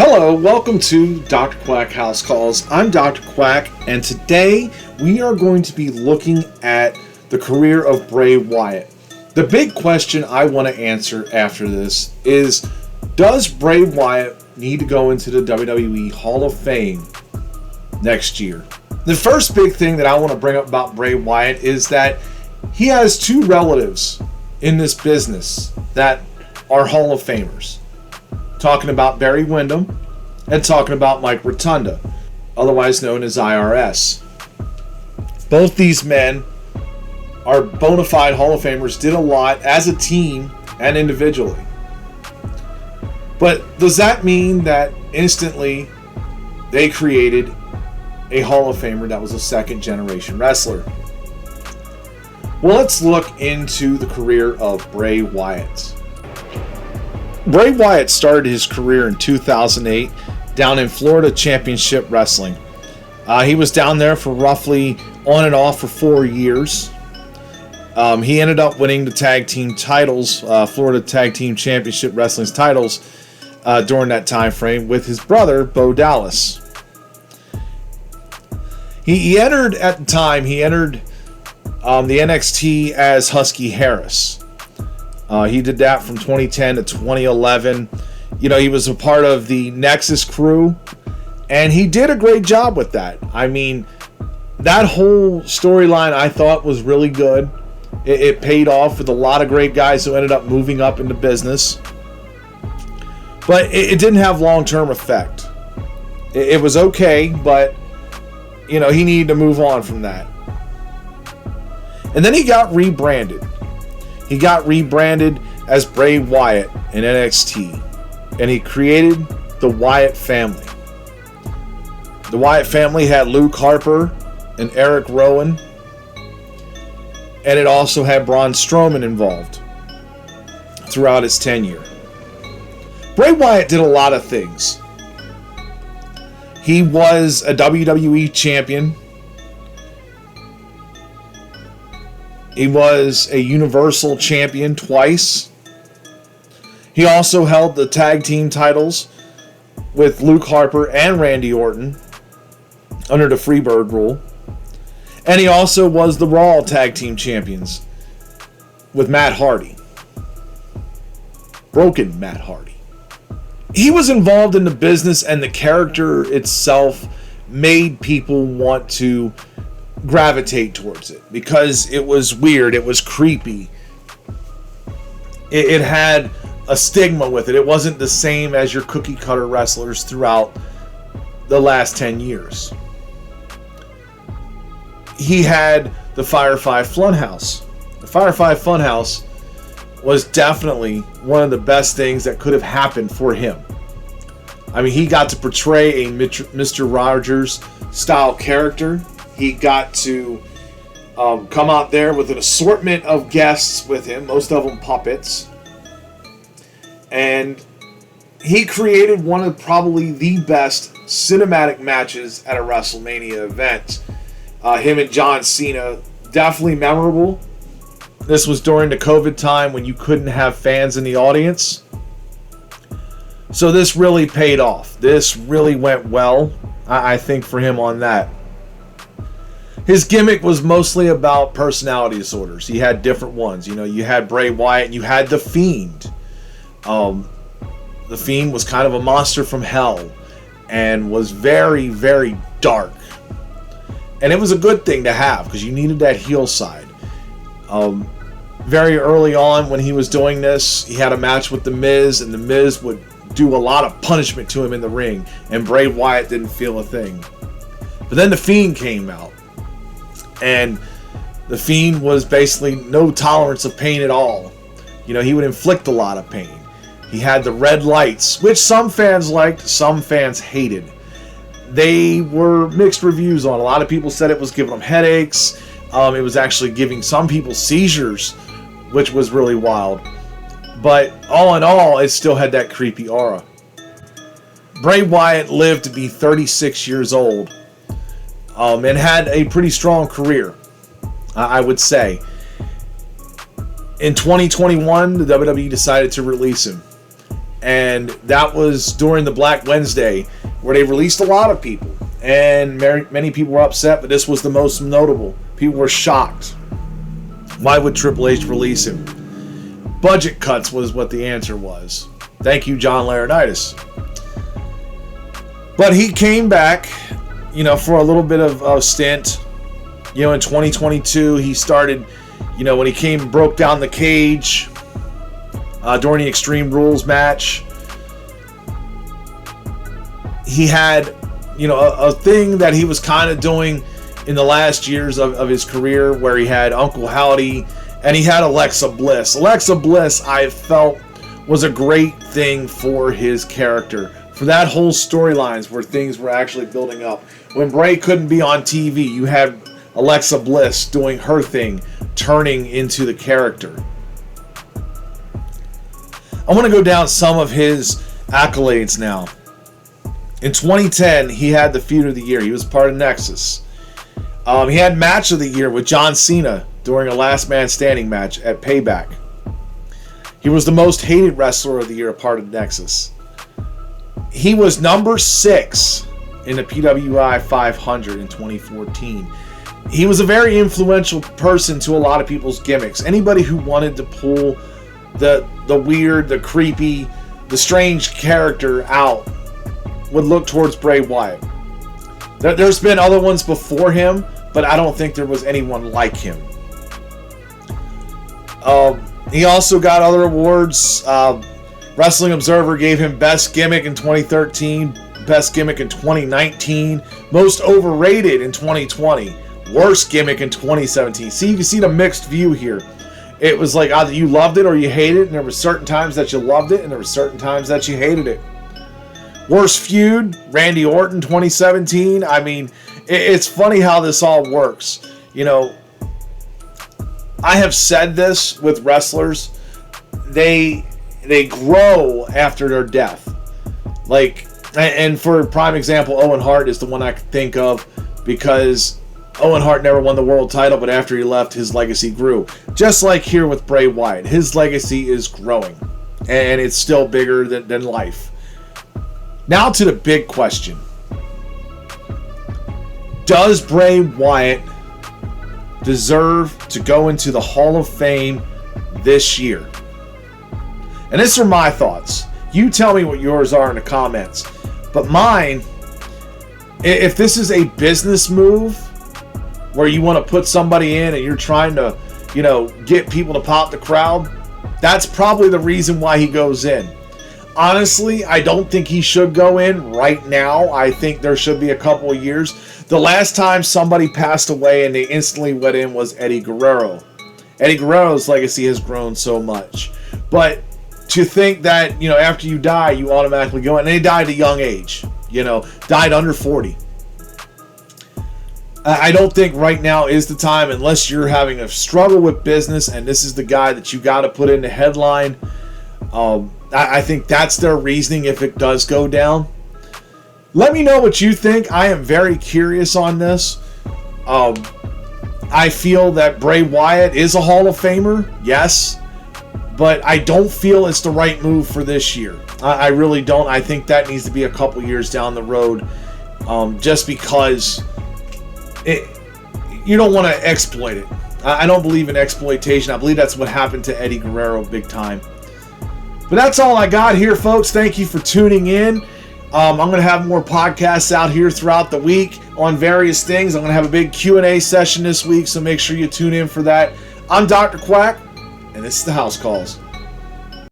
Hello, welcome to Dr. Quack House Calls. I'm Dr. Quack, and today we are going to be looking at the career of Bray Wyatt. The big question I want to answer after this is, does Bray Wyatt need to go into the WWE Hall of Fame next year? The first big thing that I want to bring up about Bray Wyatt is that he has two relatives in this business that are Hall of Famers. Talking about Barry Windham and talking about Mike Rotunda, otherwise known as IRS. Both these men are bona fide Hall of Famers, did a lot as a team and individually. But does that mean that instantly they created a Hall of Famer that was a second generation wrestler? Well, let's look into the career of Bray Wyatt. Bray Wyatt started his career in 2008 down in Florida Championship Wrestling. He was down there for roughly on and off for 4 years. He ended up winning the tag team titles, Florida Tag Team Championship Wrestling's titles during that time frame with his brother, Bo Dallas. He entered the NXT as Husky Harris. He did that from 2010 to 2011. You know, he was a part of the Nexus crew, and he did a great job with that. I mean, that whole storyline I thought was really good. It paid off with a lot of great guys who ended up moving up into business. But it didn't have long-term effect. It was okay, but, you know, he needed to move on from that. And then he got rebranded. He got rebranded as Bray Wyatt in NXT, and he created the Wyatt family. The Wyatt family had Luke Harper and Eric Rowan, and it also had Braun Strowman involved throughout his tenure. Bray Wyatt did a lot of things. He was a WWE champion. He was a Universal Champion twice. He also held the tag team titles with Luke Harper and Randy Orton under the Freebird rule. And he also was the Raw Tag Team Champions with Matt Hardy. Broken Matt Hardy. He was involved in the business, and the character itself made people want to gravitate towards it because it was weird, it was creepy, it had a stigma with it. It wasn't the same as your cookie cutter wrestlers throughout the last 10 years. He had the Firefly Funhouse. The Firefly Funhouse was definitely one of the best things that could have happened for him. I mean, he got to portray a Mr. Rogers style character. He got to come out there with an assortment of guests with him, most of them puppets. And he created one of probably the best cinematic matches at a WrestleMania event. Him and John Cena, definitely memorable. This was during the COVID time when you couldn't have fans in the audience. So this really paid off. This really went well, I think, for him on that. His gimmick was mostly about personality disorders. He had different ones. You know, you had Bray Wyatt and you had The Fiend. The Fiend was kind of a monster from hell and was very, very dark. And it was a good thing to have because you needed that heel side. Very early on when he was doing this, he had a match with The Miz, and The Miz would do a lot of punishment to him in the ring, and Bray Wyatt didn't feel a thing. But then The Fiend came out. And The Fiend was basically no tolerance of pain at all. You know, he would inflict a lot of pain. He had the red lights, which some fans liked, some fans hated. They were mixed reviews on. A lot of people said it was giving them headaches. It was actually giving some people seizures, which was really wild. But all in all, it still had that creepy aura. Bray Wyatt lived to be 36 years old. And had a pretty strong career, I would say. In 2021, the WWE decided to release him. And that was during the Black Wednesday, where they released a lot of people. And many people were upset, but this was the most notable. People were shocked. Why would Triple H release him? Budget cuts was what the answer was. Thank you, John Laurinaitis. But he came back, for a little bit of a stint. In 2022, he started, when he broke down the cage during the Extreme Rules match. He had, a thing that he was kind of doing in the last years of his career, where he had Uncle Howdy and he had Alexa Bliss. Alexa Bliss, I felt, was a great thing for his character. For that whole storylines where things were actually building up. When Bray couldn't be on TV, you had Alexa Bliss doing her thing, turning into the character. I want to go down some of his accolades now. In 2010, he had the Feud of the Year. He was part of Nexus. He had Match of the Year with John Cena during a Last Man Standing match at Payback. He was the most hated wrestler of the year, a part of Nexus. He was number 6 in the PWI 500 in 2014. He was a very influential person to a lot of people's gimmicks. Anybody who wanted to pull the weird, the creepy, the strange character out would look towards Bray Wyatt. There's been other ones before him, but I don't think there was anyone like him. He also got other awards. Wrestling Observer gave him Best Gimmick in 2013, Best Gimmick in 2019, Most Overrated in 2020, Worst Gimmick in 2017. See, you can see the mixed view here. It was like either you loved it or you hated it, and there were certain times that you loved it, and there were certain times that you hated it. Worst Feud, Randy Orton 2017. I mean, it's funny how this all works. I have said this with wrestlers. They grow after their death. And for a prime example, Owen Hart is the one I can think of, because Owen Hart never won the world title, but after he left, his legacy grew. Just like here with Bray Wyatt, his legacy is growing, and it's still bigger than life. Now to the big question. Does Bray Wyatt deserve to go into the Hall of Fame this year? And these are my thoughts. You tell me what yours are in the comments. But mine, if this is a business move where you want to put somebody in and you're trying to, get people to pop the crowd, that's probably the reason why he goes in. Honestly, I don't think he should go in right now. I think there should be a couple of years. The last time somebody passed away and they instantly went in was Eddie Guerrero. Eddie Guerrero's legacy has grown so much. But to think that, after you die, you automatically go in. And he died at a young age. Died under 40. I don't think right now is the time, unless you're having a struggle with business and this is the guy that you got to put in the headline. I think that's their reasoning if it does go down. Let me know what you think. I am very curious on this. I feel that Bray Wyatt is a Hall of Famer, yes, but I don't feel it's the right move for this year. I really don't. I think that needs to be a couple years down the road, just because you don't want to exploit it. I don't believe in exploitation. I believe that's what happened to Eddie Guerrero big time. But that's all I got here, folks. Thank you for tuning in. I'm going to have more podcasts out here throughout the week on various things. I'm going to have a big Q&A session this week, so make sure you tune in for that. I'm Dr. Quack, and this is the House Calls.